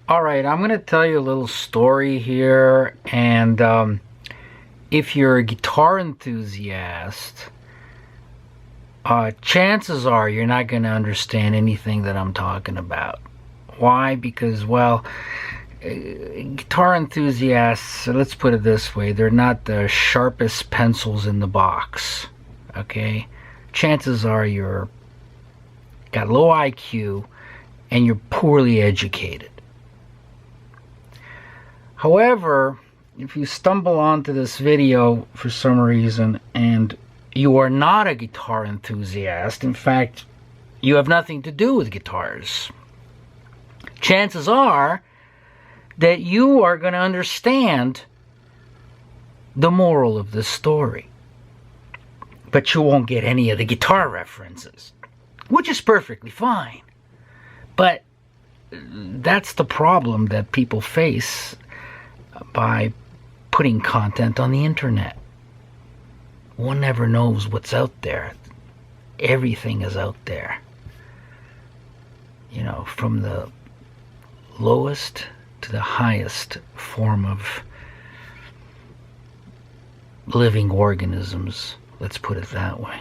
Alright, I'm going to tell you a little story here, and if you're a guitar enthusiast, chances are you're not going to understand anything that I'm talking about. Why? Because, well, guitar enthusiasts, let's put it this way, they're not the sharpest pencils in the box, okay? Chances are you're got low IQ and you're poorly educated. However, if you stumble onto this video for some reason and you are not a guitar enthusiast, in fact, you have nothing to do with guitars, chances are that you are going to understand the moral of this story. But you won't get any of the guitar references, which is perfectly fine. But that's the problem that people face by putting content on the internet. One never knows what's out there. Everything is out there. You know, from the lowest to the highest form of living organisms. Let's put it that way.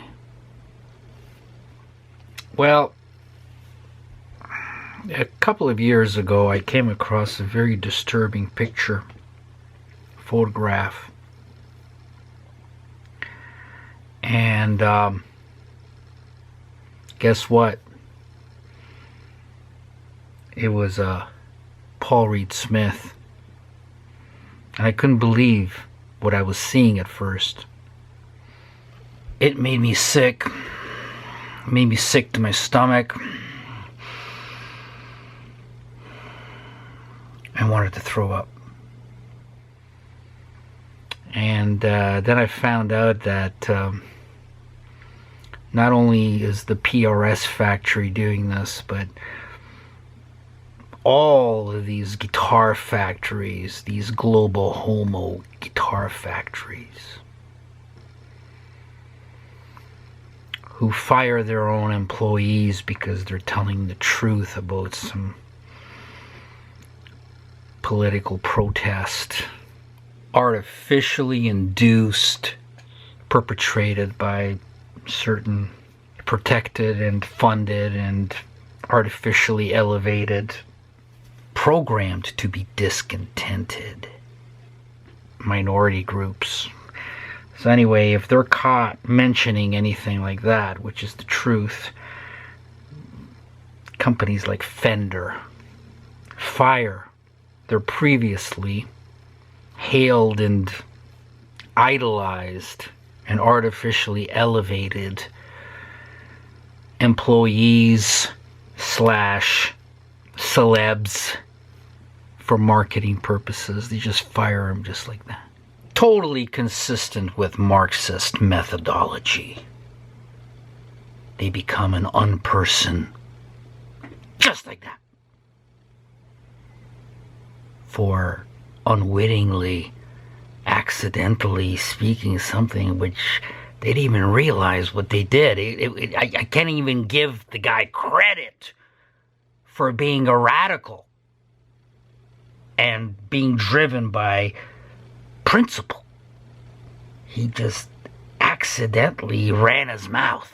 Well, a couple of years ago, I came across a very disturbing photograph. And guess what? It was Paul Reed Smith. And I couldn't believe what I was seeing at first. It made me sick. It made me sick to my stomach. I wanted to throw up. And then I found out that not only is the PRS factory doing this, but all of these guitar factories, these global homo guitar factories, who fire their own employees because they're telling the truth about some political protest, artificially induced, perpetrated by certain protected and funded and artificially elevated, programmed to be discontented minority groups. So anyway, if they're caught mentioning anything like that, which is the truth, companies like Fender fire their previously hailed and idolized and artificially elevated employees / celebs for marketing purposes. They just fire them just like that. Totally consistent with Marxist methodology. They become an unperson just like that, for unwittingly, accidentally speaking something which they didn't even realize what they did. I can't even give the guy credit for being a radical and being driven by principle. He just accidentally ran his mouth.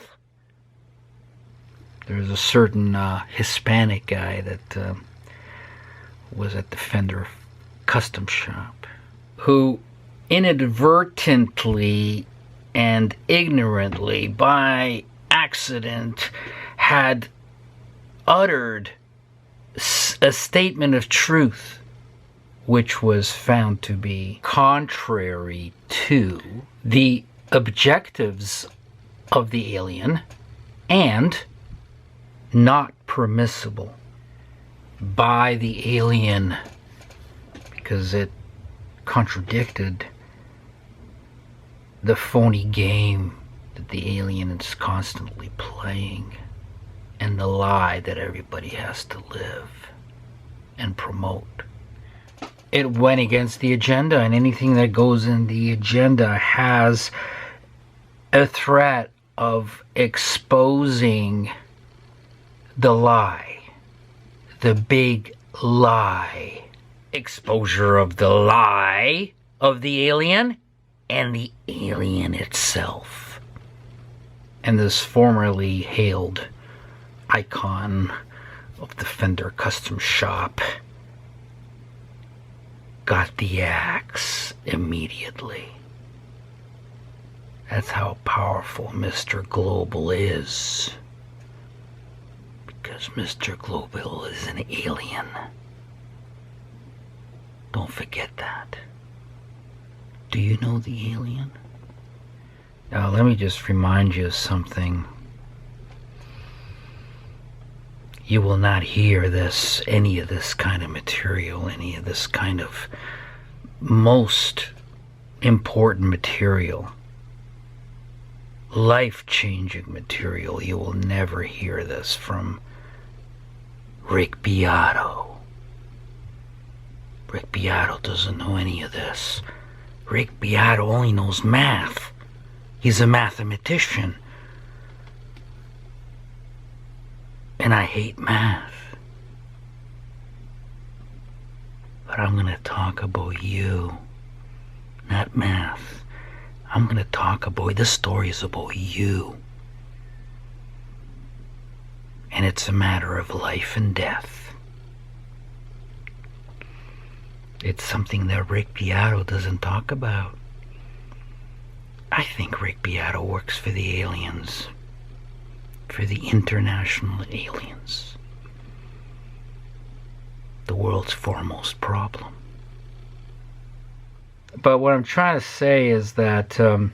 There's a certain Hispanic guy that was at the Fender custom shop who inadvertently and ignorantly, by accident, had uttered a statement of truth which was found to be contrary to the objectives of the alien and not permissible by the alien, because it contradicted the phony game that the alien is constantly playing and the lie that everybody has to live and promote. It went against the agenda, and anything that goes in the agenda has a threat of exposing the lie, the big lie. Exposure of the lie of the alien and the alien itself. And this formerly hailed icon of the Fender custom shop got the axe immediately. That's how powerful Mr. Global is. Because Mr. Global is an alien. Don't forget that. Do you know the alien? Now let me just remind you of something. You will not hear this, any of this kind of material, any of this kind of most important material, life-changing material. You will never hear this from Rick Beato. Rick Beato doesn't know any of this. Rick Beato only knows math. He's a mathematician. And I hate math. But I'm going to talk about you, not math. I'm going to talk about, this story is about you. And it's a matter of life and death. It's something that Rick Beato doesn't talk about. I think Rick Beato works for the aliens. For the international aliens. The world's foremost problem. But what I'm trying to say is that a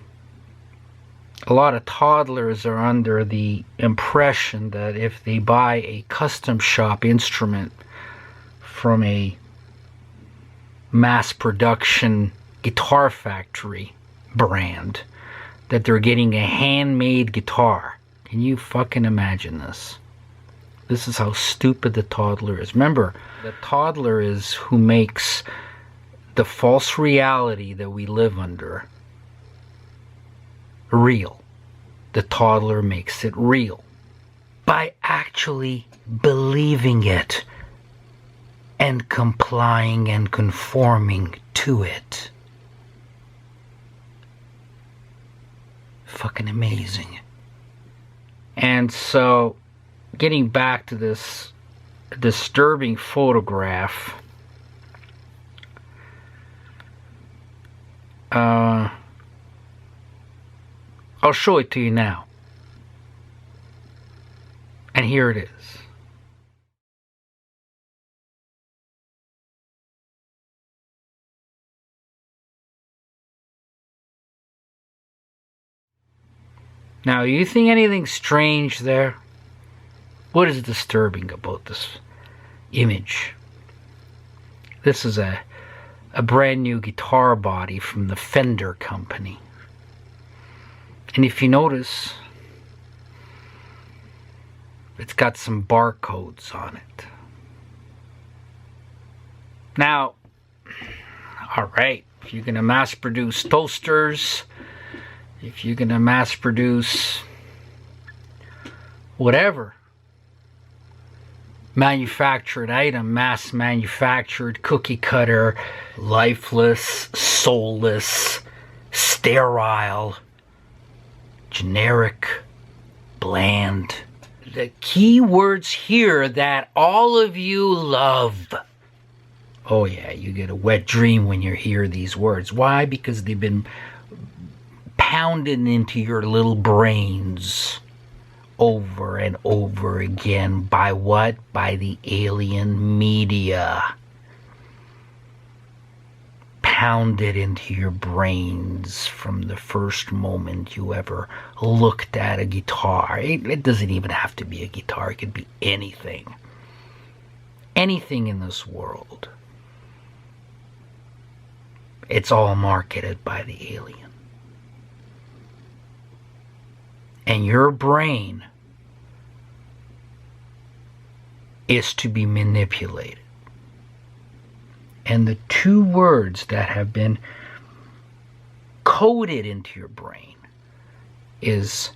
lot of toddlers are under the impression that if they buy a custom shop instrument from a mass production guitar factory brand, that they're getting a handmade guitar. Can you fucking imagine this? This is how stupid the toddler is. Remember, the toddler is who makes the false reality that we live under real. The toddler makes it real by actually believing it and complying and conforming to it. Fucking amazing. And so, getting back to this disturbing photograph, I'll show it to you now. And here it is. Now, you think anything strange there? What is disturbing about this image? This is a brand new guitar body from the Fender company. And if you notice, it's got some barcodes on it. Now, alright, if you're going to mass produce toasters, if you're going to mass produce whatever manufactured item, mass manufactured, cookie cutter, lifeless, soulless, sterile, generic, bland. The key words here that all of you love. Oh yeah, you get a wet dream when you hear these words. Why? Because they've been pounded into your little brains over and over again. By what? By the alien media. Pounded into your brains from the first moment you ever looked at a guitar. It doesn't even have to be a guitar. It could be anything. Anything in this world. It's all marketed by the alien. And your brain is to be manipulated. And the two words that have been coded into your brain is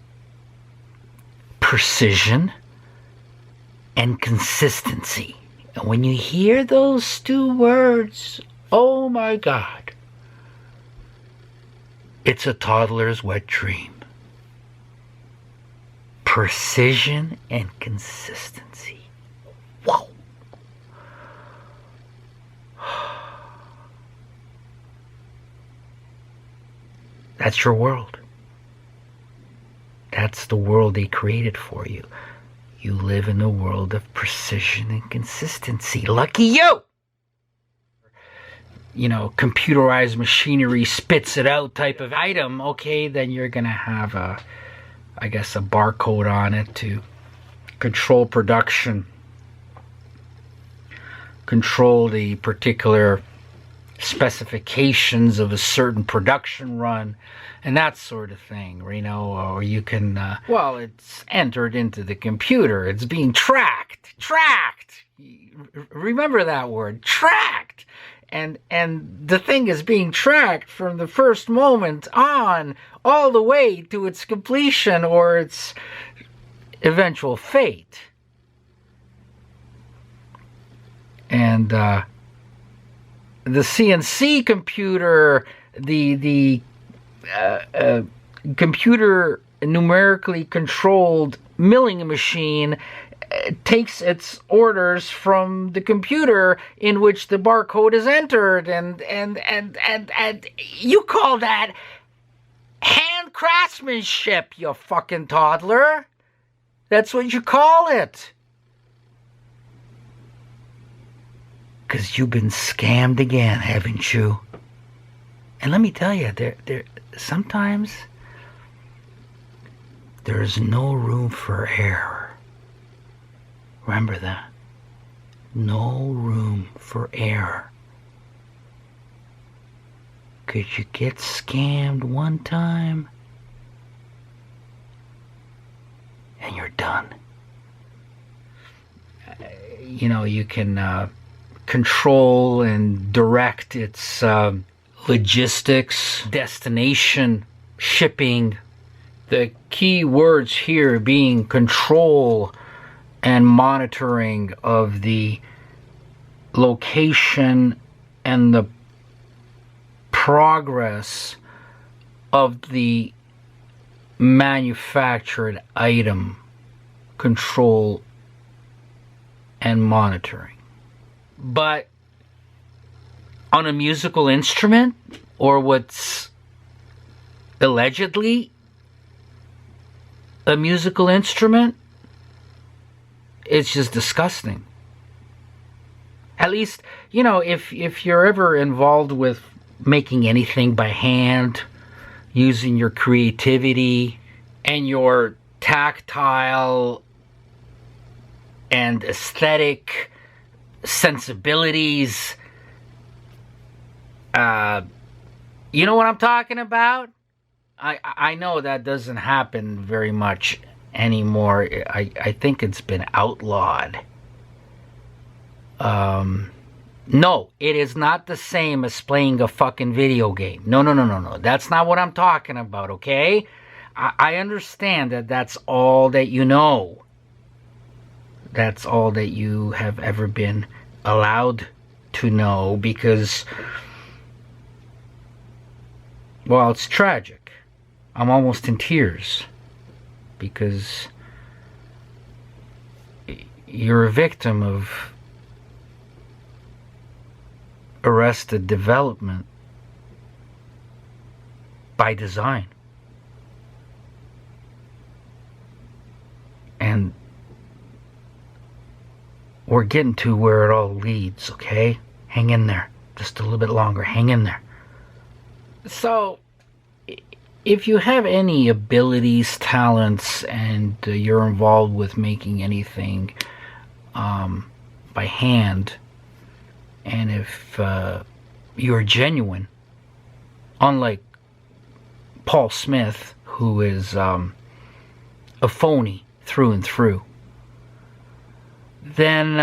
precision and consistency. And when you hear those two words, oh my God, it's a toddler's wet dream. Precision and consistency. Whoa. That's your world. That's the world they created for you. You live in a world of precision and consistency. Lucky you! You know, computerized machinery spits it out type of item. Okay, then you're going to have I guess a barcode on it to control production. Control the particular specifications of a certain production run and that sort of thing, you know. Or you can well, it's entered into the computer, it's being tracked. Remember that word, tracked. And the thing is being tracked from the first moment on all the way to its completion or its eventual fate. And the CNC computer, the computer numerically controlled milling machine, takes its orders from the computer in which the barcode is entered, and you call that hand craftsmanship, you fucking toddler. That's what you call it. 'Cause you've been scammed again, haven't you? And let me tell you, there sometimes there's no room for error. Remember that. No room for error. 'Cause you get scammed one time and you're done. You know, you can control and direct its logistics, destination, shipping. The key words here being control and monitoring of the location and the progress of the manufactured item. Control and monitoring. But on a musical instrument, or what's allegedly a musical instrument, it's just disgusting. At least, you know, if you're ever involved with making anything by hand, using your creativity and your tactile and aesthetic sensibilities, you know what I'm talking about? I know that doesn't happen very much anymore. I think it's been outlawed. No, it is not the same as playing a fucking video game. No. That's not what I'm talking about, okay? I understand that that's all that you know. That's all that you have ever been allowed to know, because, well, it's tragic. I'm almost in tears because you're a victim of arrested development by design. And we're getting to where it all leads, okay? Hang in there. Just a little bit longer. Hang in there. So, if you have any abilities, talents, and you're involved with making anything by hand, and if you're genuine, unlike Paul Smith, who is a phony through and through, then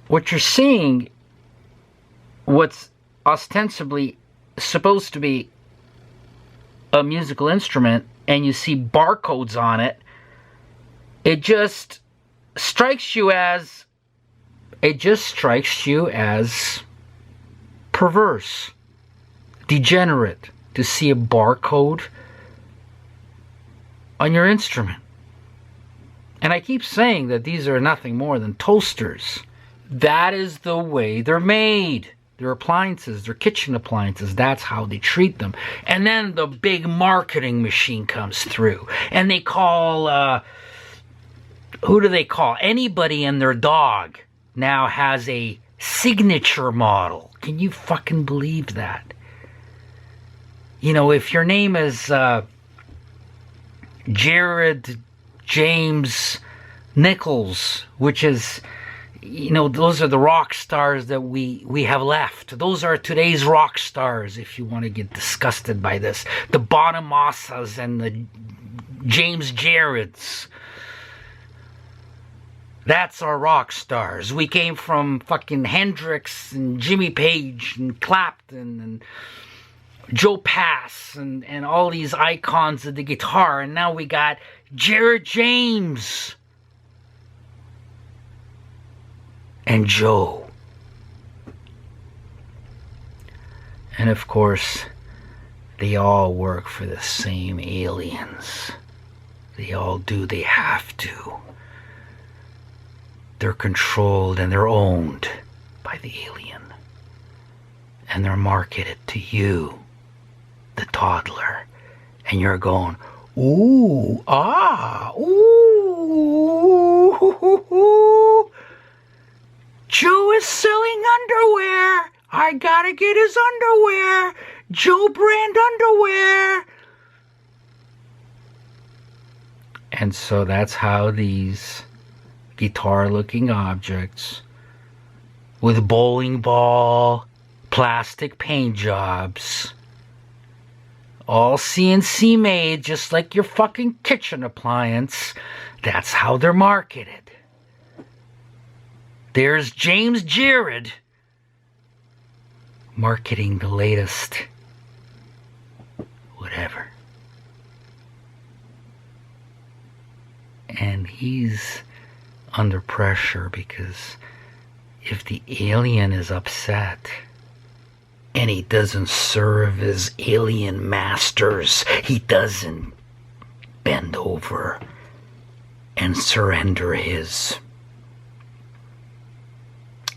what you're seeing, what's ostensibly supposed to be a musical instrument, and you see barcodes on it, it just strikes you as It just strikes you as perverse, degenerate to see a barcode on your instrument. And I keep saying that these are nothing more than toasters. That is the way they're made. They're appliances, they're kitchen appliances. That's how they treat them. And then the big marketing machine comes through. And they call, who do they call? Anybody and their dog now has a signature model. Can you fucking believe that? You know, if your name is Jared James Nichols, which is, you know, those are the rock stars that we have left. Those are today's rock stars, if you want to get disgusted by this. The Bonamassas and the James Jareds. That's our rock stars. We came from fucking Hendrix and Jimmy Page and Clapton and Joe Pass and all these icons of the guitar. And now we got Jared James and Joe. And of course, they all work for the same aliens. They all do. They have to. They're controlled and they're owned by the alien. And they're marketed to you, the toddler. And you're going, ooh, ah, ooh. Joe is selling underwear. I gotta get his underwear. Joe brand underwear. And so that's how these guitar-looking objects with bowling ball, plastic paint jobs, all CNC made, just like your fucking kitchen appliance. That's how they're marketed. There's James Jared marketing the latest whatever. And he's under pressure because if the alien is upset and he doesn't serve his alien masters, he doesn't bend over and surrender his,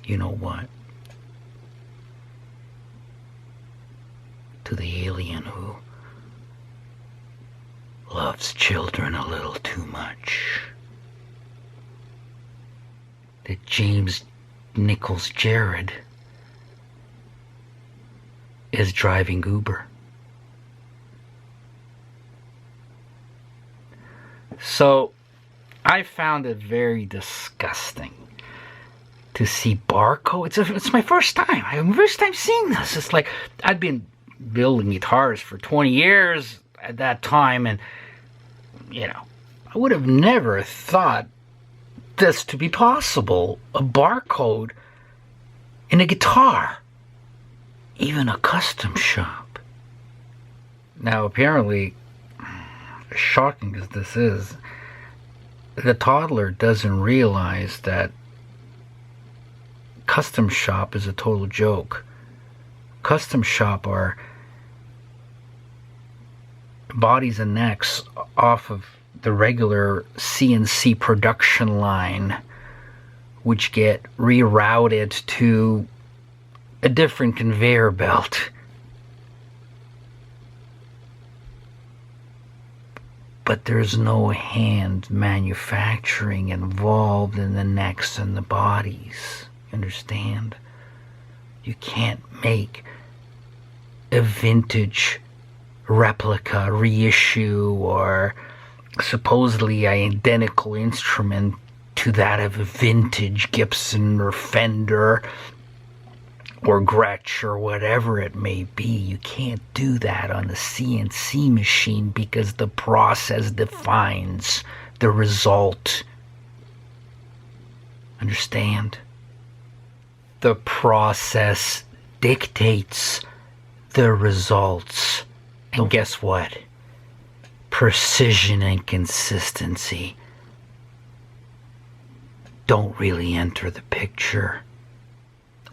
you know what, to the alien who loves children a little too much. That James Nichols Jared is driving Uber. So I found it very disgusting to see barcode. It's my first time. My first time seeing this. It's like I'd been building guitars for 20 years at that time, and you know, I would have never thought this to be possible. A barcode in a guitar, even a custom shop. Now apparently, as shocking as this is, the toddler doesn't realize that custom shop is a total joke. Custom shop are bodies and necks off of the regular CNC production line, which get rerouted to a different conveyor belt. But there's no hand manufacturing involved in the necks and the bodies. Understand? You can't make a vintage replica, reissue, or supposedly identical instrument to that of a vintage Gibson or Fender or Gretch or whatever it may be. You can't do that on the CNC machine because the process defines the result. Understand? The process dictates the results. And guess what? Precision and consistency don't really enter the picture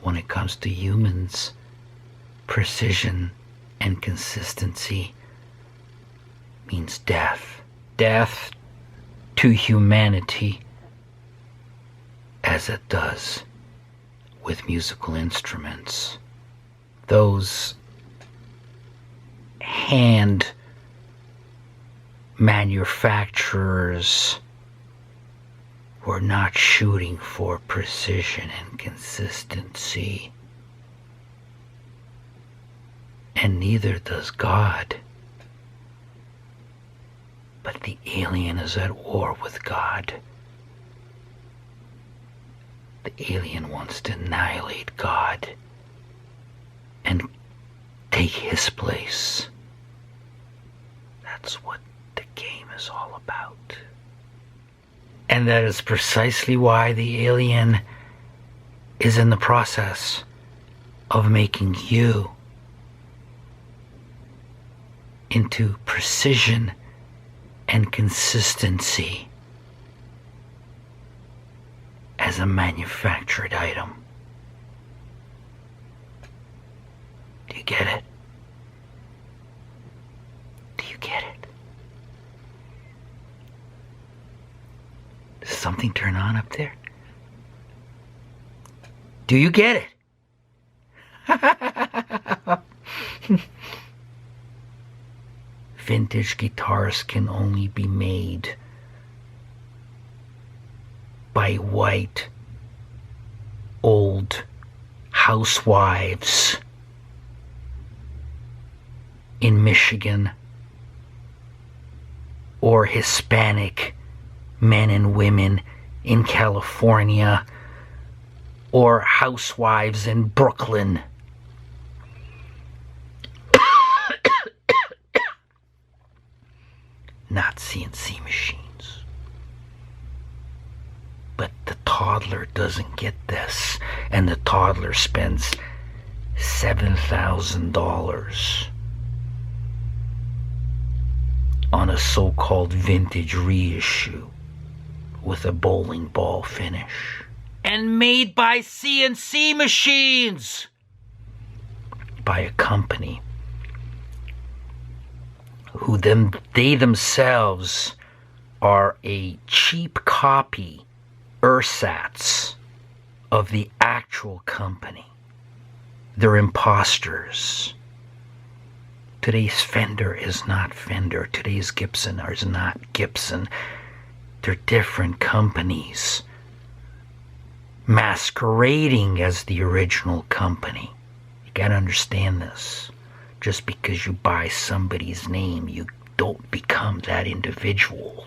when it comes to humans. Precision and consistency means death. Death to humanity, as it does with musical instruments. Those hand manufacturers were not shooting for precision and consistency. And neither does God. But the alien is at war with God. The alien wants to annihilate God and take his place. That's what the game is all about. And that is precisely why the alien is in the process of making you into precision and consistency as a manufactured item. Do you get it? Do you get it? Does something turn on up there? Do you get it? Vintage guitars can only be made by white, old housewives in Michigan, or Hispanic men and women in California, or housewives in Brooklyn. Not CNC machines. But the toddler doesn't get this, and the toddler spends $7,000 on a so-called vintage reissue with a bowling ball finish. And made by CNC machines! By a company who they themselves are a cheap copy, ersatz, of the actual company. They're imposters. Today's Fender is not Fender. Today's Gibson is not Gibson. They're different companies masquerading as the original company. You gotta understand this. Just because you buy somebody's name, you don't become that individual.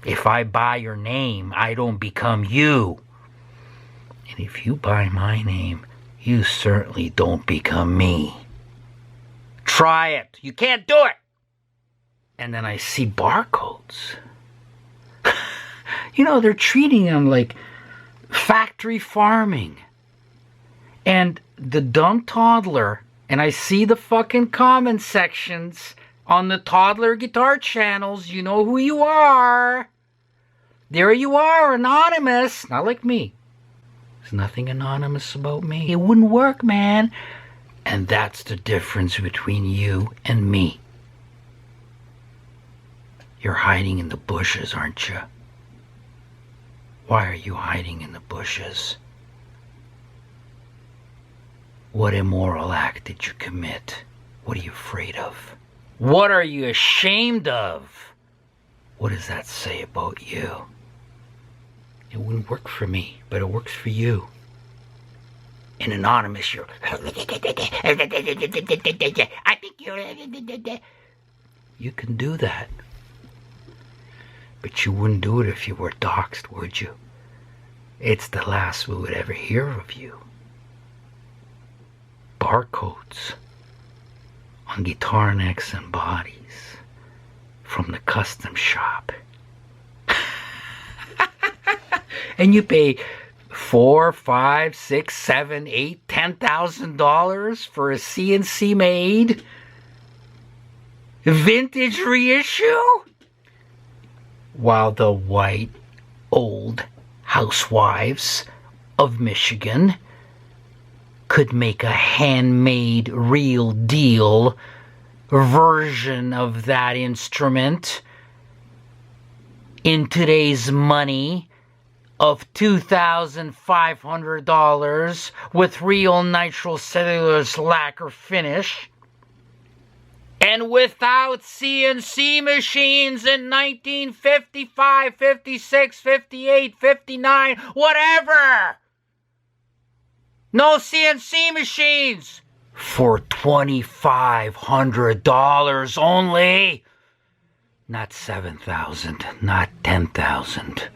If I buy your name, I don't become you. And if you buy my name, you certainly don't become me. Try it. You can't do it. And then I see barcodes. They're treating them like factory farming. And the dumb toddler, and I see the fucking comment sections on the toddler guitar channels. You know who you are. There you are, anonymous. Not like me. There's nothing anonymous about me. It wouldn't work, man. And that's the difference between you and me. You're hiding in the bushes, aren't you? Why are you hiding in the bushes? What immoral act did you commit? What are you afraid of? What are you ashamed of? What does that say about you? It wouldn't work for me, but it works for you. And anonymous, you're... I think you're... You can do that. But you wouldn't do it if you were doxxed, would you? It's the last we would ever hear of you. Barcodes on guitar necks and bodies from the custom shop. And you pay $4, $5, $6, $7, $8, $10,000 for a CNC made vintage reissue, while the white, old housewives of Michigan could make a handmade, real deal version of that instrument in today's money of $2,500 with real nitrocellulose lacquer finish, and without CNC machines in 1955, 56, 58, 59, whatever. No CNC machines. For $2,500 only. Not $7,000, not $10,000.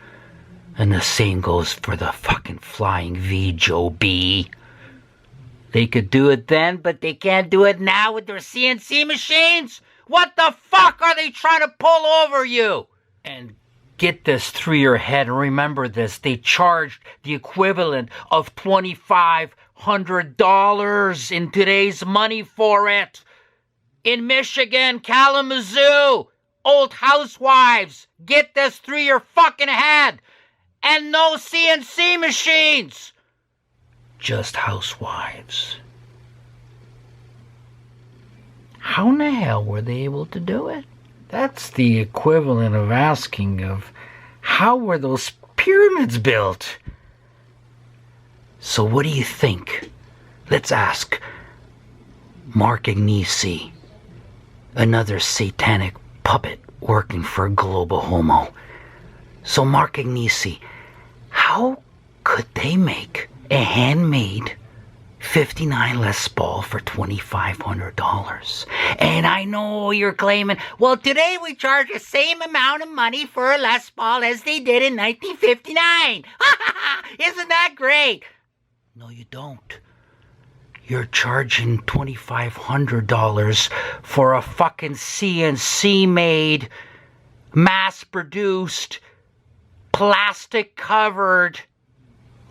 And the same goes for the fucking Flying V, Joe B. They could do it then, but they can't do it now with their CNC machines? What the fuck are they trying to pull over you? And get this through your head and remember this. They charged the equivalent of $2,500 in today's money for it. In Michigan, Kalamazoo, old housewives. Get this through your fucking head. And no CNC machines. Just housewives. How in the hell were they able to do it? That's the equivalent of asking of how were those pyramids built? So what do you think? Let's ask Mark Agnesi, another satanic puppet working for Global Homo. So Mark Agnesi, how could they make a handmade 59 Les Paul for $2,500? And I know you're claiming, well, today we charge the same amount of money for a Les Paul as they did in 1959. Isn't that great? No, you don't. You're charging $2,500 for a fucking CNC-made, mass-produced, plastic-covered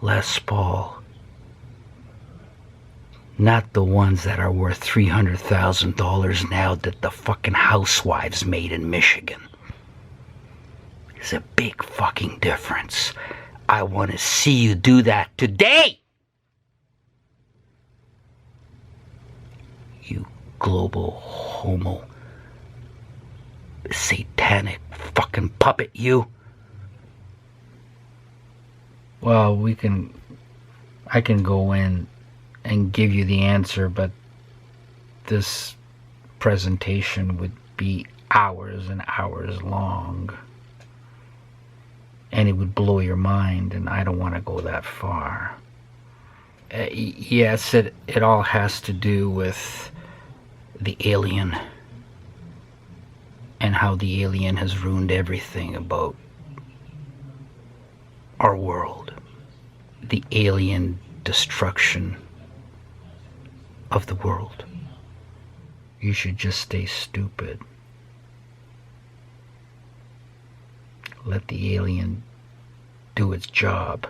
Les Paul. Not the ones that are worth $300,000 now that the fucking housewives made in Michigan. There's a big fucking difference. I want to see you do that today! You global homo, satanic fucking puppet, you. Well, I can go in and give you the answer, but this presentation would be hours and hours long. And it would blow your mind, and I don't want to go that far. Yes, it all has to do with the alien and how the alien has ruined everything about our world. The alien destruction of the world. You should just stay stupid. Let the alien do its job.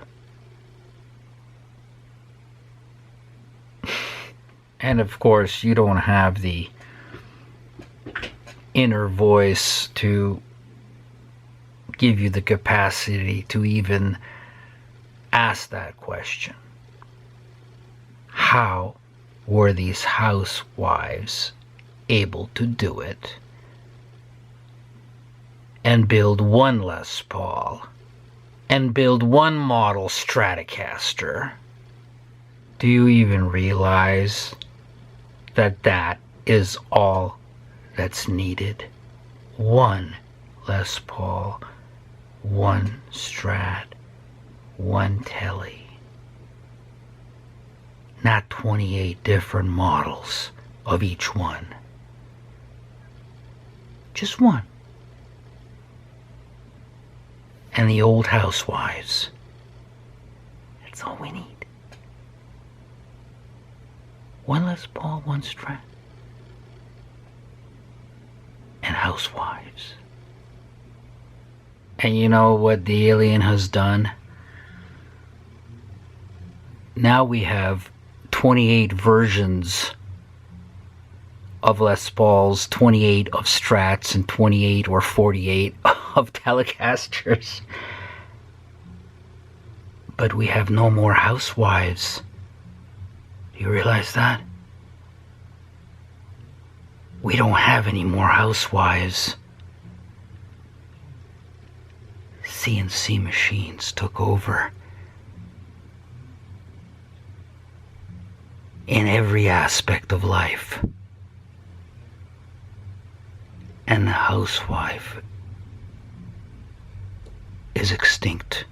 And of course, you don't have the inner voice to give you the capacity to even ask that question. How were these housewives able to do it and build one Les Paul and build one model Stratocaster? Do you even realize that that is all that's needed? One Les Paul, one Strat, one Telly. Not 28 different models of each one. Just one. And the old housewives. That's all we need. One Les Paul, one Strat. And housewives. And you know what the alien has done? Now we have 28 versions of Les Pauls, 28 of Strats, and 28 or 48 of Telecasters. But we have no more housewives. Do you realize that? We don't have any more housewives. CNC machines took over. In every aspect of life. And the housewife is extinct.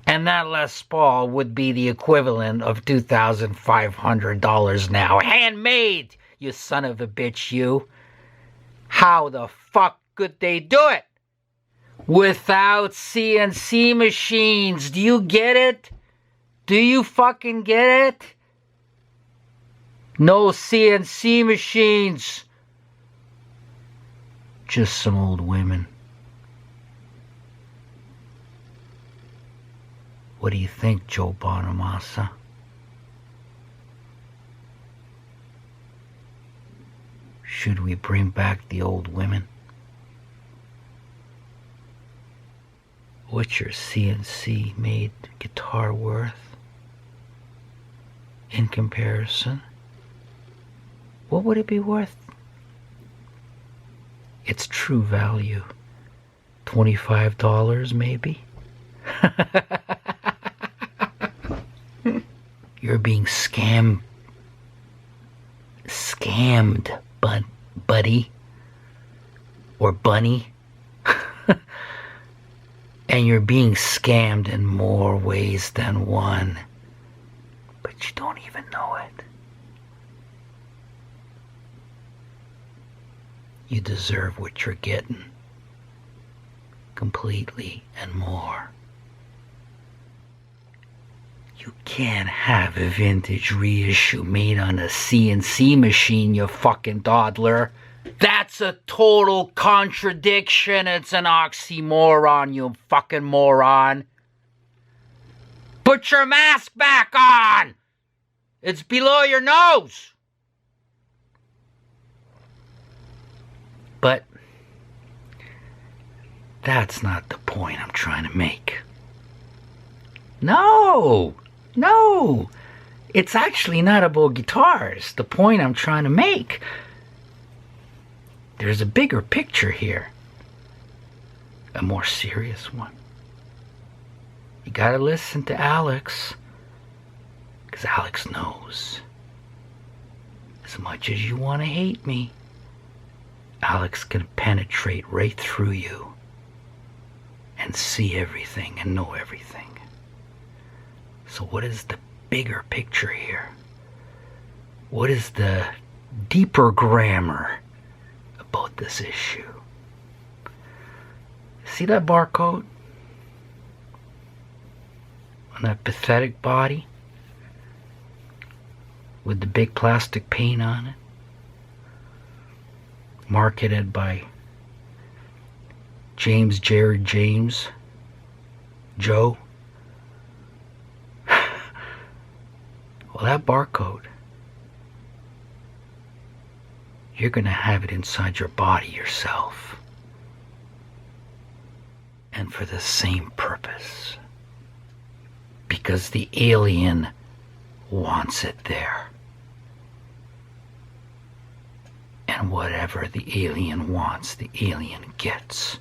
And that Les Paul would be the equivalent of $2,500 now. Handmade, you son of a bitch, you. How the fuck could they do it? Without CNC machines. Do you get it? Do you fucking get it? No CNC machines. Just some old women. What do you think, Joe Bonamassa? Should we bring back the old women? What's your CNC made guitar worth in comparison? What would it be worth? Its true value. $25 maybe? You're being scammed, buddy, or bunny, and you're being scammed in more ways than one, but you don't even know it. You deserve what you're getting, completely and more. You can't have a vintage reissue made on a CNC machine, you fucking dawdler. That's a total contradiction. It's an oxymoron, you fucking moron. Put your mask back on! It's below your nose! But that's not the point I'm trying to make. No! It's actually not about guitars. The point I'm trying to make. There's a bigger picture here. A more serious one. You gotta listen to Alex. Because Alex knows. As much as you want to hate me, Alex can penetrate right through you and see everything and know everything. So what is the bigger picture here? What is the deeper grammar about this issue? See that barcode on that pathetic body with the big plastic paint on it? Marketed by Jared James, Joe. Well, that barcode, you're going to have it inside your body yourself. And for the same purpose. Because the alien wants it there. And whatever the alien wants, the alien gets.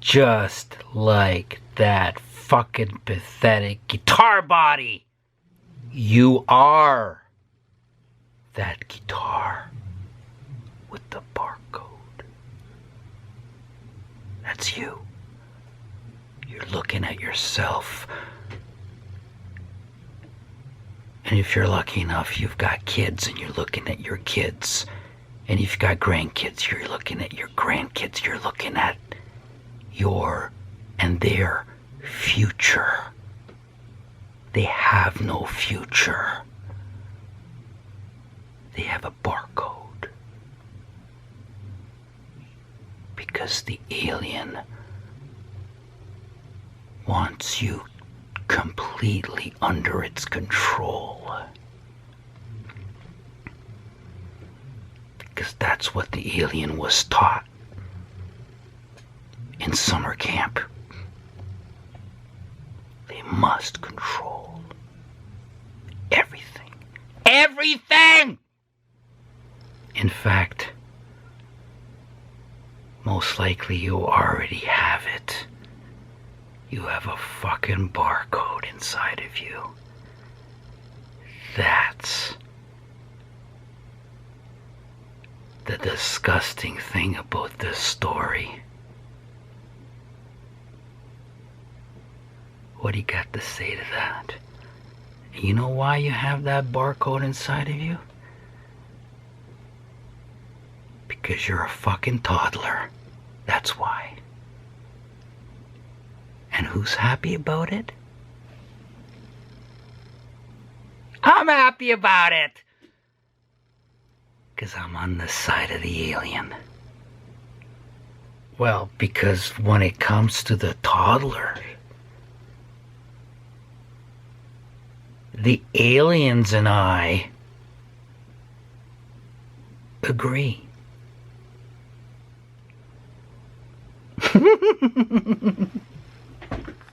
Just like that fucking pathetic guitar body. You are that guitar with the barcode. That's you. You're looking at yourself. And if you're lucky enough, you've got kids and you're looking at your kids. And if you've got grandkids, you're looking at your grandkids. You're looking at your and their future. They have no future. They have a barcode. Because the alien wants you completely under its control. Because that's what the alien was taught in summer camp. must control everything. Everything! In fact, most likely you already have it. You have a fucking barcode inside of you. That's the disgusting thing about this story. What do you got to say to that? You know why you have that barcode inside of you? Because you're a fucking toddler. That's why. And who's happy about it? I'm happy about it! Because I'm on the side of the alien. Well, because when it comes to the toddler, the aliens and I agree.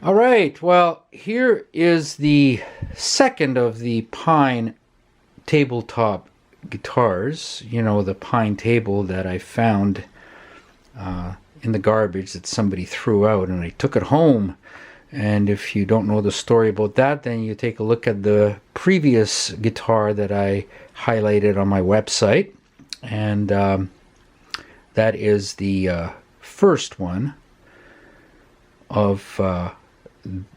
All right, well, here is the second of the Pine tabletop guitars. You know, the pine table that I found in the garbage that somebody threw out, and I took it home. And if you don't know the story about that, then you take a look at the previous guitar that I highlighted on my website. And that is the first one of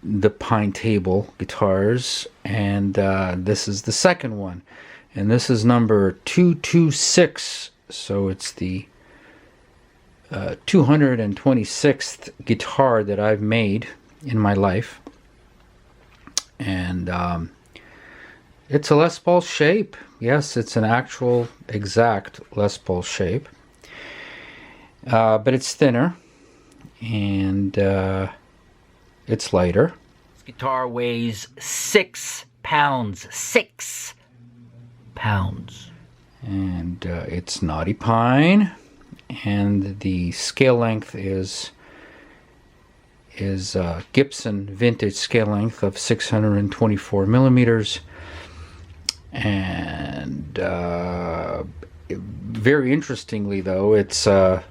the pine table guitars, and this is the second one, and this is number 226, so it's the 226th guitar that I've made in my life. And it's a Les Paul shape. Yes, it's an actual exact Les Paul shape, but it's thinner, and it's lighter. This guitar weighs 6 pounds. 6 pounds. And it's knotty pine. And the scale length is Gibson vintage scale length of 624 millimeters. And very interestingly, though, it's a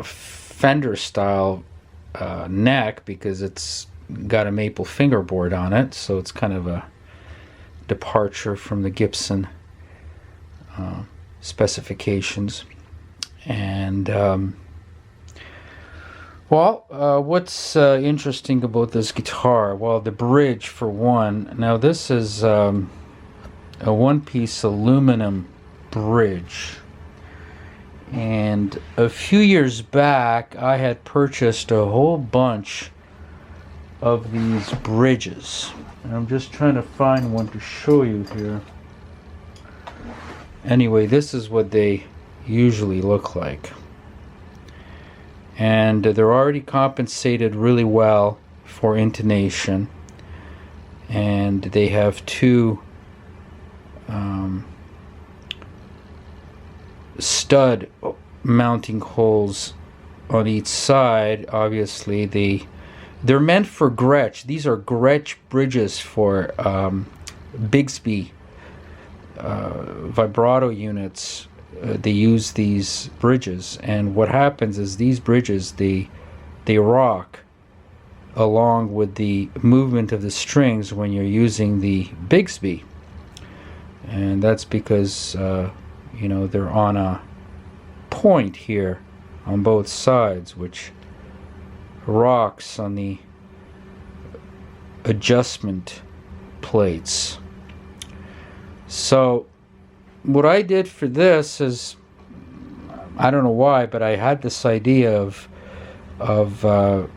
Fender style neck, because it's got a maple fingerboard on it, so it's kind of a departure from the Gibson specifications. And what's interesting about this guitar? Well, the bridge, for one. Now, this is a one-piece aluminum bridge. And a few years back, I had purchased a whole bunch of these bridges. And I'm just trying to find one to show you here. Anyway, this is what they usually look like. And they're already compensated really well for intonation. And they have two stud mounting holes on each side. Obviously, they're meant for Gretch. These are Gretch Bridges for Bigsby vibrato units. They use these bridges, and what happens is these bridges they rock along with the movement of the strings when you're using the Bigsby, and that's because they're on a point here on both sides, which rocks on the adjustment plates. So what I did for this is, I don't know why, but I had this idea of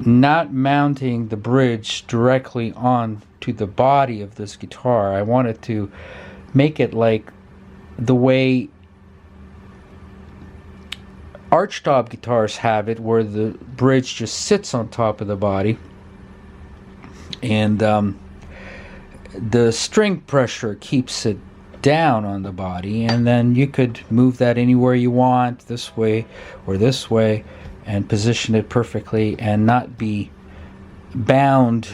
not mounting the bridge directly on to the body of this guitar. I wanted to make it like the way archtop guitars have it, where the bridge just sits on top of the body, and the string pressure keeps it down on the body, and then you could move that anywhere you want, this way or this way, and position it perfectly and not be bound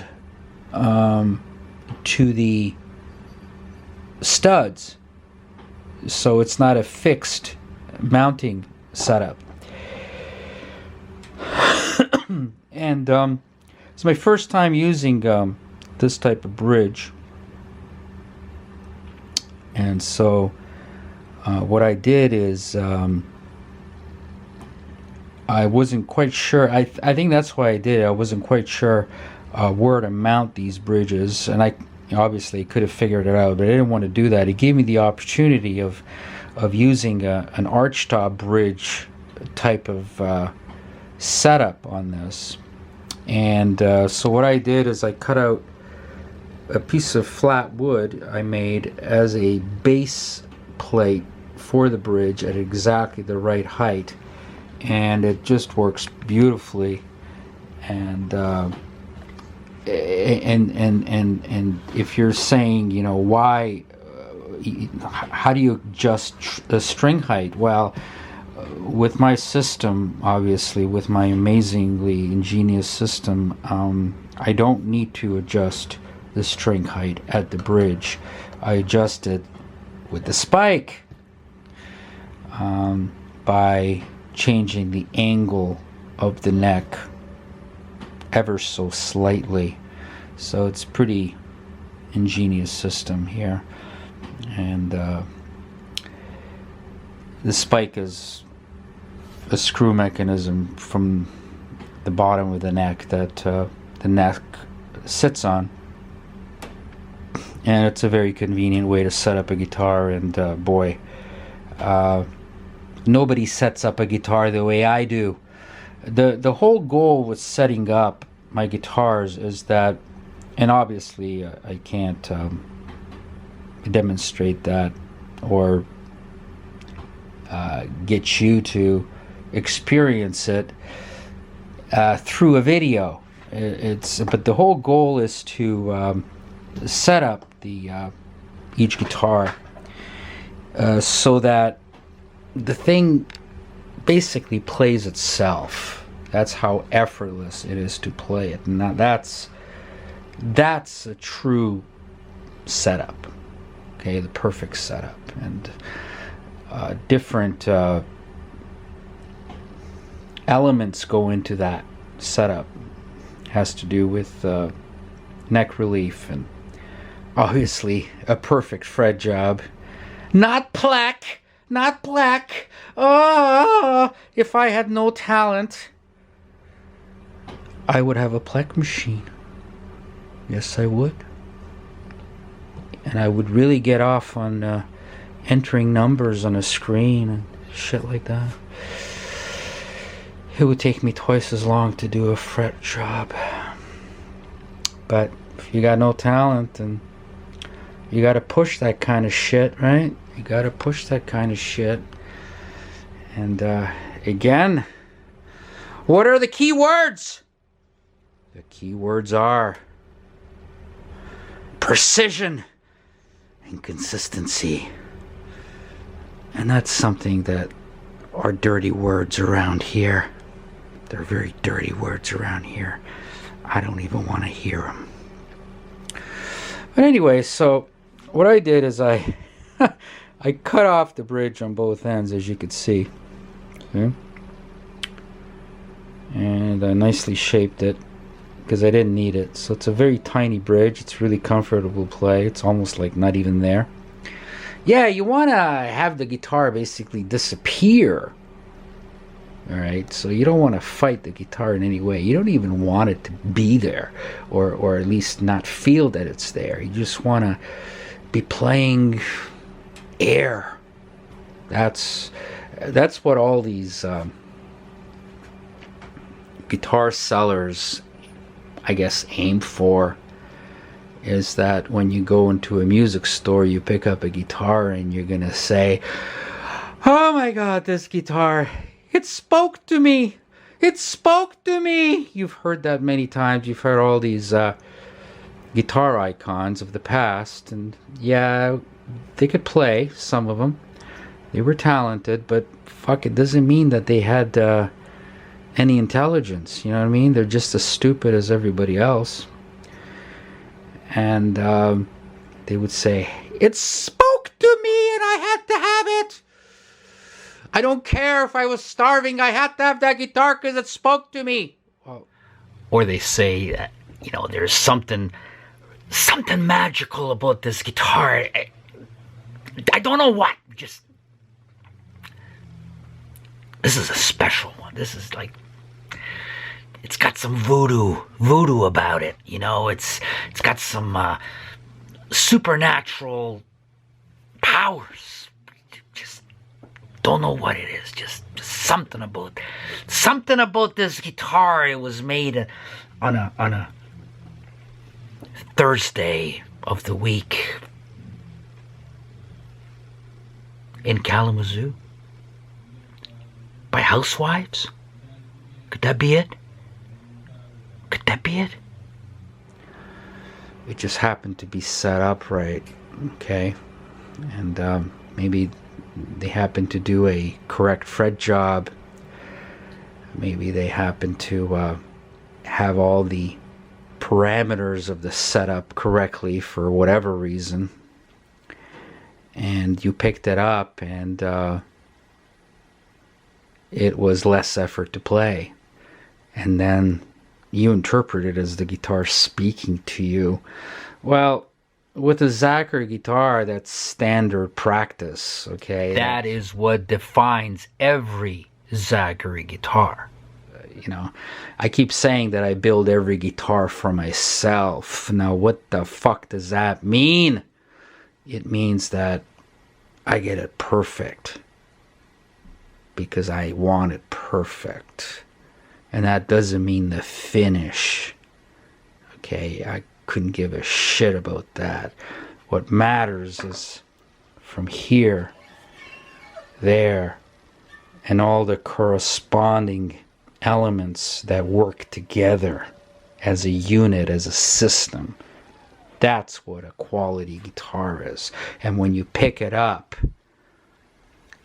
to the studs, so it's not a fixed mounting setup. And it's my first time using this type of bridge, and so what I did is I wasn't quite sure. I think that's why I did it. I wasn't quite sure where to mount these bridges, and I obviously could have figured it out, but I didn't want to do that. It gave me the opportunity of using an archtop bridge type of setup on this. And so what I did is I cut out a piece of flat wood I made as a base plate for the bridge at exactly the right height, and it just works beautifully. And if you're saying, you know, why, how do you adjust the string height? Well, with my system, obviously, with my amazingly ingenious system, I don't need to adjust the string height at the bridge. I adjust it with the spike by changing the angle of the neck ever so slightly. So it's pretty ingenious system here. And the spike is a screw mechanism from the bottom of the neck that the neck sits on, and it's a very convenient way to set up a guitar. And boy, nobody sets up a guitar the way I do. The whole goal with setting up my guitars is that, and obviously I can't demonstrate that or get you to experience it through a video. But the whole goal is to set up the each guitar so that the thing basically plays itself. That's how effortless it is to play it, and that's a true setup. Okay, the perfect setup. And different elements go into that setup. It has to do with neck relief and obviously a perfect fret job. Not plaque, not black. Oh, if I had no talent, I would have a plaque machine. Yes, I would. And I would really get off on entering numbers on a screen and shit like that. It would take me twice as long to do a fret job. But if you got no talent, and you got to push that kind of shit, right? You got to push that kind of shit. And again, what are the key words? The key words are precision and consistency. And that's something that are dirty words around here. They're very dirty words around here. I don't even want to hear them. But anyway, so what I did is I cut off the bridge on both ends, as you could see. Okay? And I nicely shaped it because I didn't need it. So it's a very tiny bridge. It's really comfortable to play. It's almost like not even there. Yeah, you want to have the guitar basically disappear. Alright, so you don't want to fight the guitar in any way. You don't even want it to be there, or at least not feel that it's there. You just want to be playing air. That's what all these guitar sellers, I guess, aim for. Is that when you go into a music store, you pick up a guitar and you're gonna say, "Oh my God, this guitar! It spoke to me! It spoke to me!" You've heard that many times. You've heard all these guitar icons of the past. And yeah, they could play, some of them. They were talented, but fuck, it doesn't mean that they had any intelligence. You know what I mean? They're just as stupid as everybody else. And they would say, "It spoke to me and I had to have it. I don't care if I was starving, I had to have that guitar because it spoke to me." Well, or they say that, you know, there's something magical about this guitar. I don't know what. Just, this is a special one. This is like, it's got some voodoo about it. You know, it's got some supernatural powers. Just don't know what it is. Just something about this guitar. It was made on a Thursday of the week in Kalamazoo by housewives. Could that be it? Could that be it? It just happened to be set up right, okay? And maybe they happened to do a correct fret job. Maybe they happened to have all the parameters of the setup correctly for whatever reason. And you picked it up and it was less effort to play. And then you interpret it as the guitar speaking to you. Well, with a Zachary guitar, that's standard practice, okay? That is what defines every Zachary guitar. You know, I keep saying that I build every guitar for myself. Now, what the fuck does that mean? It means that I get it perfect because I want it perfect. And that doesn't mean the finish. Okay, I couldn't give a shit about that. What matters is from here, there, and all the corresponding elements that work together as a unit, as a system. That's what a quality guitar is. And when you pick it up,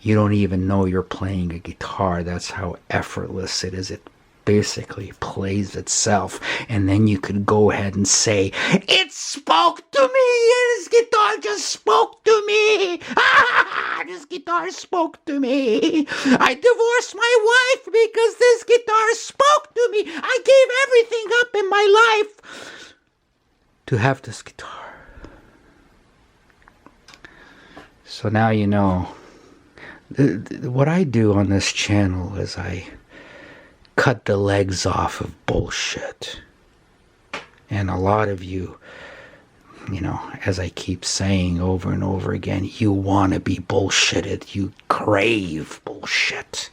you don't even know you're playing a guitar. That's how effortless it is. It basically plays itself. And then you could go ahead and say, "It spoke to me! This guitar just spoke to me! Ah, this guitar spoke to me! I divorced my wife because this guitar spoke to me! I gave everything up in my life to have this guitar." So now you know. What I do on this channel is I cut the legs off of bullshit. And a lot of you, you know, as I keep saying over and over again, you want to be bullshitted. You crave bullshit.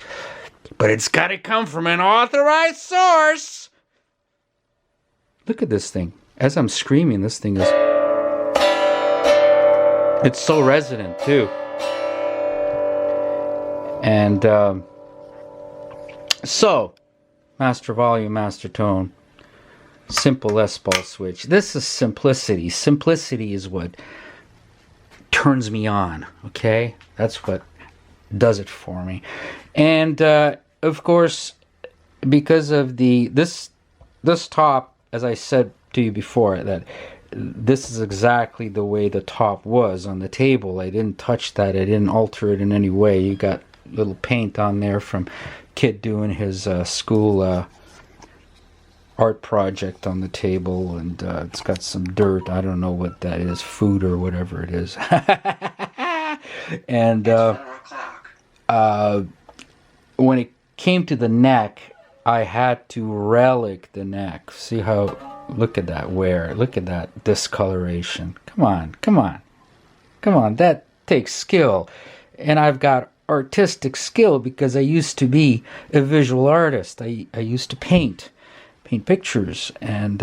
But it's got to come from an authorized source. Look at this thing. As I'm screaming, this thing is... It's so resonant, too. And so, master volume, master tone, simple Les Paul switch. This is simplicity. Simplicity is what turns me on, okay? That's what does it for me. And of course, because of this top, as I said to you before, that this is exactly the way the top was on the table. I didn't touch that. I didn't alter it in any way. You got little paint on there from kid doing his school art project on the table, and it's got some dirt. I don't know what that is, food or whatever it is. And when it came to the neck, I had to relic the neck. See how, look at that wear, look at that discoloration. Come on, that takes skill. And I've got artistic skill because I used to be a visual artist. I used to paint pictures, and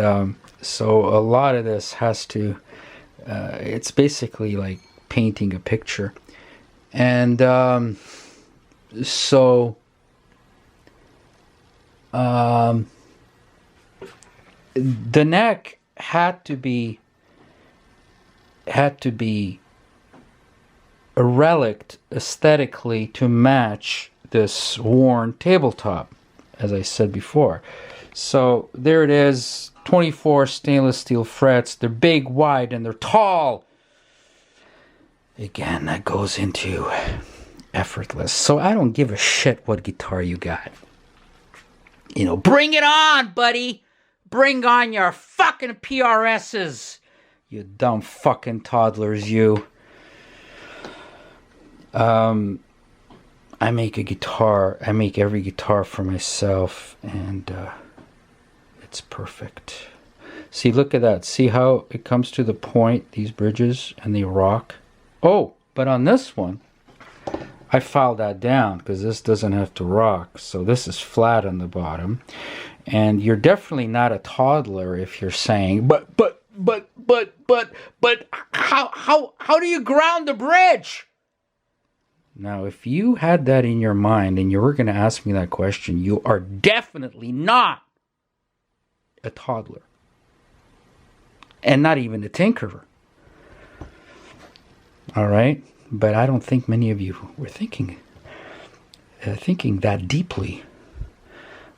so a lot of this has to it's basically like painting a picture. And so the neck had to be a relic aesthetically to match this worn tabletop. as I said before. So there it is, 24 stainless steel frets. They're big, wide, and they're tall. Again, that goes into effortless. So I don't give a shit what guitar you got. You know, bring it on, buddy. Bring on your fucking PRSs. You dumb fucking toddlers, you. I make a guitar. I make every guitar for myself, and it's perfect. See, look at that. See how it comes to the point, these bridges, and they rock? Oh, but on this one, I filed that down because this doesn't have to rock. So this is flat on the bottom. And you're definitely not a toddler if you're saying, but how do you ground the bridge? Now, if you had that in your mind and you were going to ask me that question, you are definitely not a toddler. And not even a tinkerer. All right? But I don't think many of you were thinking that deeply.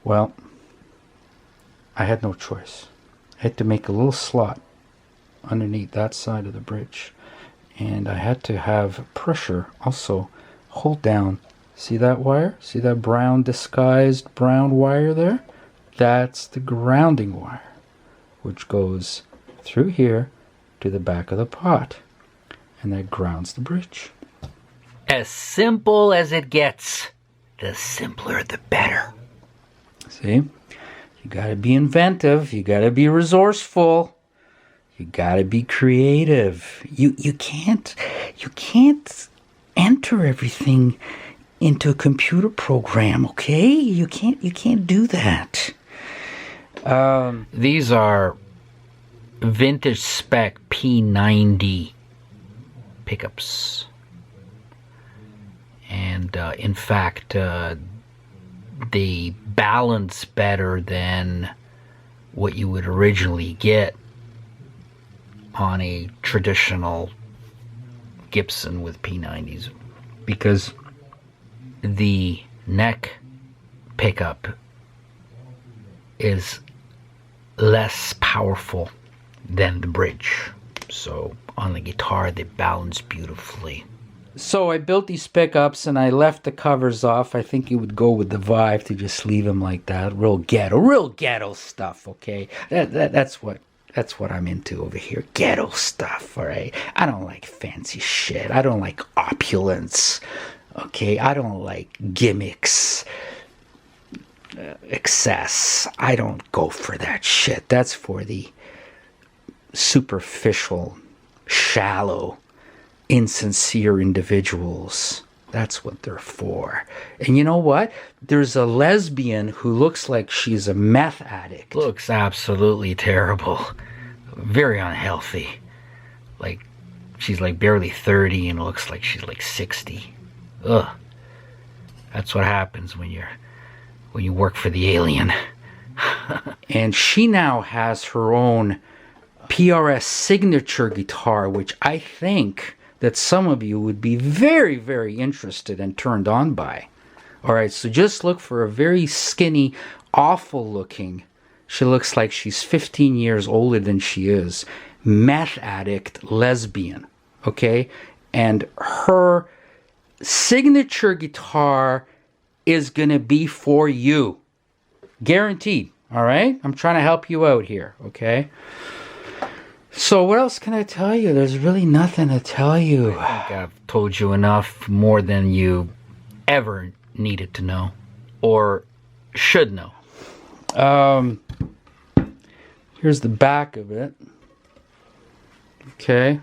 Well, I had no choice. I had to make a little slot underneath that side of the bridge. And I had to have pressure also hold down. See that wire? See that brown disguised brown wire there? That's the grounding wire, which goes through here to the back of the pot. And that grounds the bridge. As simple as it gets. The simpler the better. See? You gotta be inventive. You gotta be resourceful. You gotta be creative. You can't enter everything into a computer program, okay? You can't do that. These are vintage spec P90 pickups. And in fact, they balance better than what you would originally get on a traditional Gibson with P90s, because the neck pickup is less powerful than the bridge. So on the guitar, they balance beautifully. So I built these pickups and I left the covers off. I think it would go with the vibe to just leave them like that. Real ghetto stuff, okay? That's what I'm into over here. Ghetto stuff, all right? I don't like fancy shit. I don't like opulence, okay? I don't like gimmicks, excess. I don't go for that shit. That's for the superficial, shallow, insincere individuals. That's what they're for. And you know what? There's a lesbian who looks like she's a meth addict. Looks absolutely terrible. Very unhealthy. Like, she's like barely 30 and looks like she's like 60. Ugh. That's what happens when you work for the alien. And she now has her own PRS signature guitar, which I think that some of you would be very, very interested and turned on by. All right, so just look for a very skinny, awful looking, she looks like she's 15 years older than she is, meth addict lesbian, okay? And her signature guitar is going to be for you. Guaranteed, all right? I'm trying to help you out here, okay? So what else can I tell you? There's really nothing to tell you. I think I've told you enough, more than you ever needed to know or should know. Here's the back of it. Okay.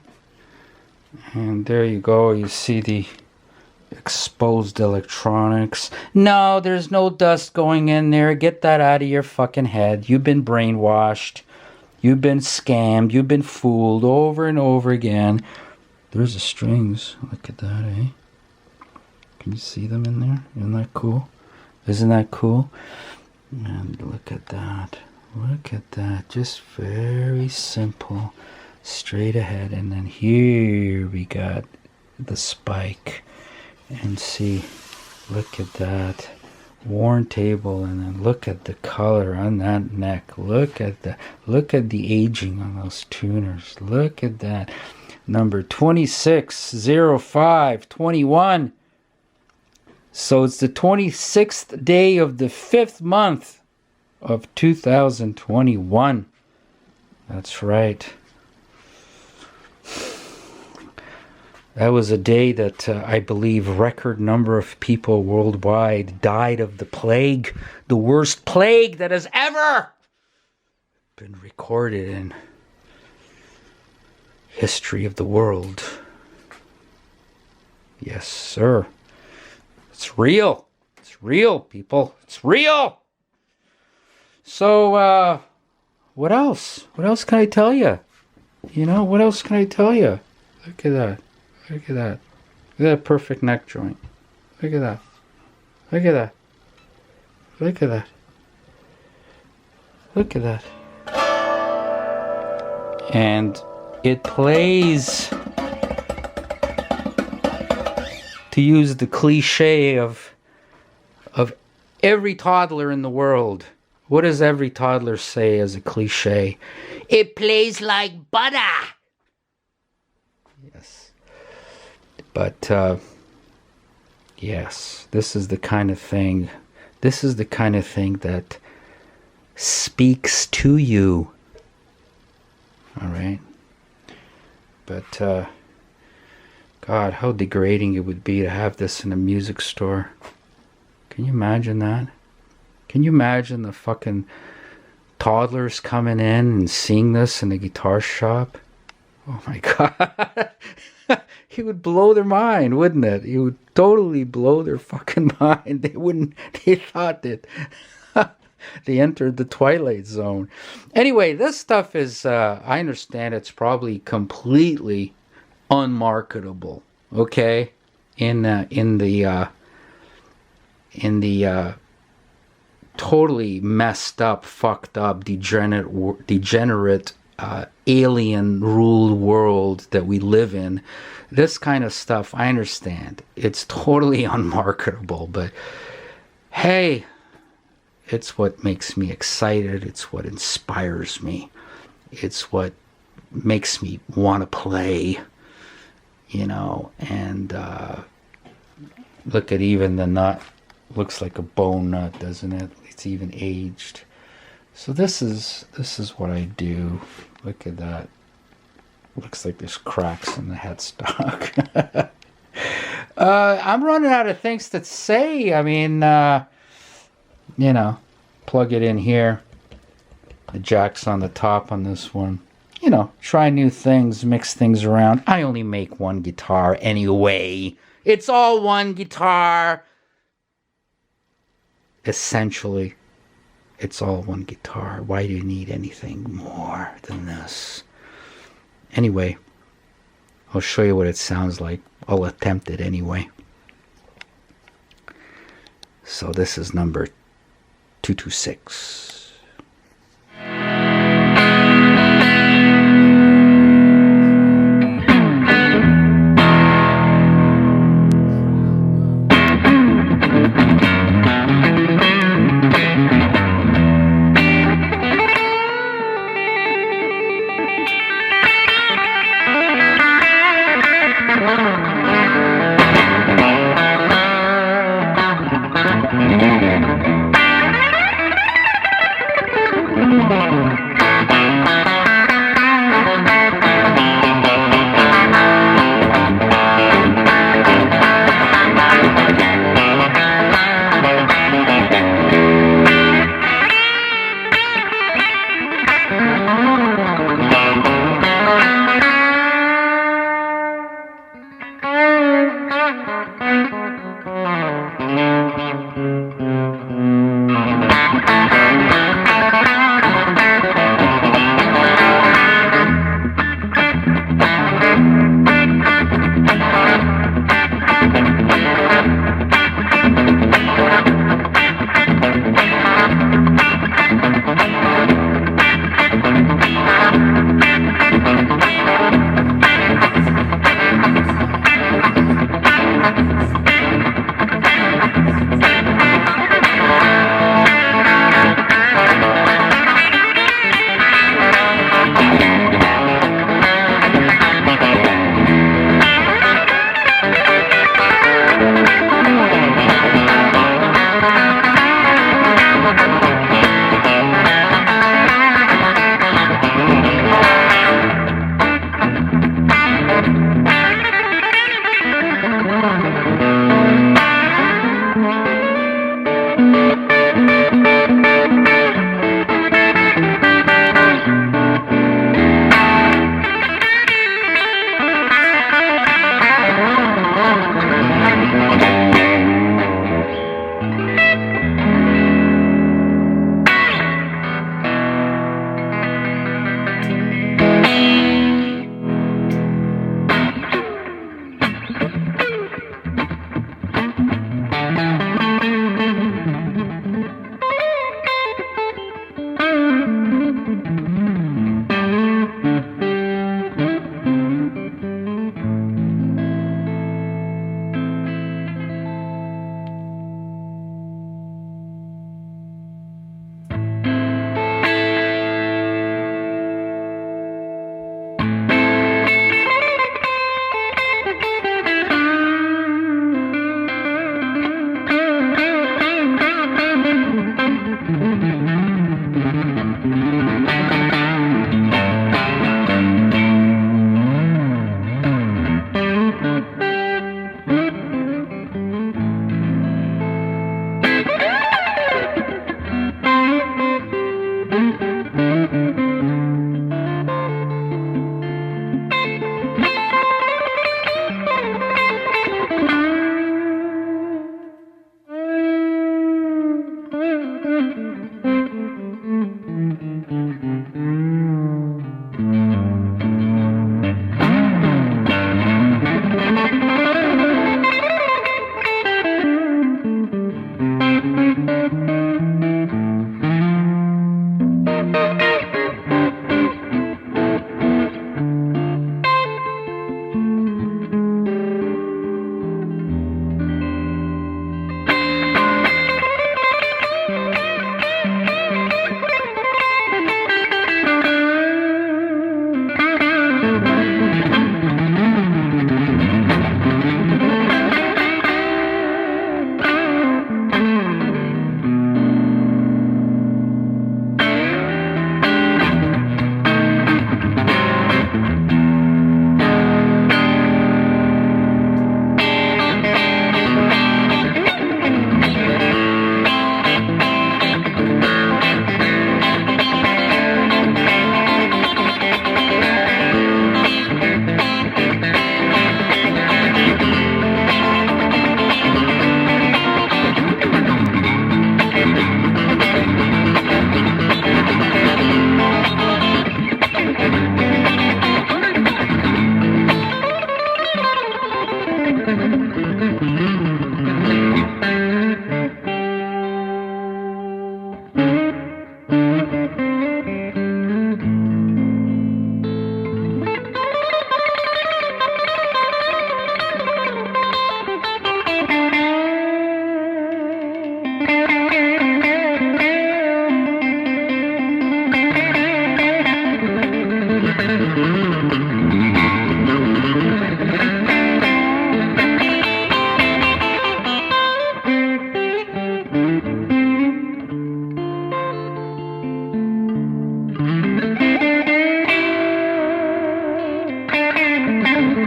And there you go. You see the exposed electronics. No, there's no dust going in there. Get that out of your fucking head. You've been brainwashed. You've been scammed. You've been fooled over and over again. There's the strings. Look at that, eh? Can you see them in there? Isn't that cool? Isn't that cool? And look at that. Look at that. Just very simple. Straight ahead. And then here we got the spike. And see. Look at that. worn table, and then look at the color on that neck. Look at the aging on those tuners. Look at that. Number 260521. So it's the 26th day of the 5th month of 2021. That's right. That was a day that I believe record number of people worldwide died of the plague, the worst plague that has ever been recorded in history of the world. Yes, sir. It's real. It's real, people. It's real. So, what else? What else can I tell you? You know, what else can I tell you? Look at that. Look at that. Look at that perfect neck joint. Look at that. Look at that. Look at that. Look at that. And it plays, to use the cliche of every toddler in the world. What does every toddler say as a cliche? It plays like butter. Yes. But, yes, this is the kind of thing that speaks to you. All right? But, God, how degrading it would be to have this in a music store. Can you imagine that? Can you imagine the fucking toddlers coming in and seeing this in a guitar shop? Oh my God. It would blow their mind, wouldn't it? It would totally blow their fucking mind. They thought that they entered the Twilight Zone. Anyway, this stuff is, I understand it's probably completely unmarketable, okay? In the totally messed up, fucked up, degenerate, alien ruled world that we live in, this kind of stuff, I understand it's totally unmarketable, but hey, it's what makes me excited. It's what inspires me. It's what makes me want to play, you know. And look at even the nut. Looks like a bone nut, doesn't it? It's even aged. So this is what I do. Look at that. Looks like there's cracks in the headstock. I'm running out of things to say. I mean, you know, plug it in here. The jack's on the top on this one. You know, try new things, mix things around. I only make one guitar anyway. It's all one guitar. Essentially, it's all one guitar. Why do you need anything more than this? Anyway, I'll show you what it sounds like. I'll attempt it anyway. So this is number 226.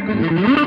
Mm-hmm.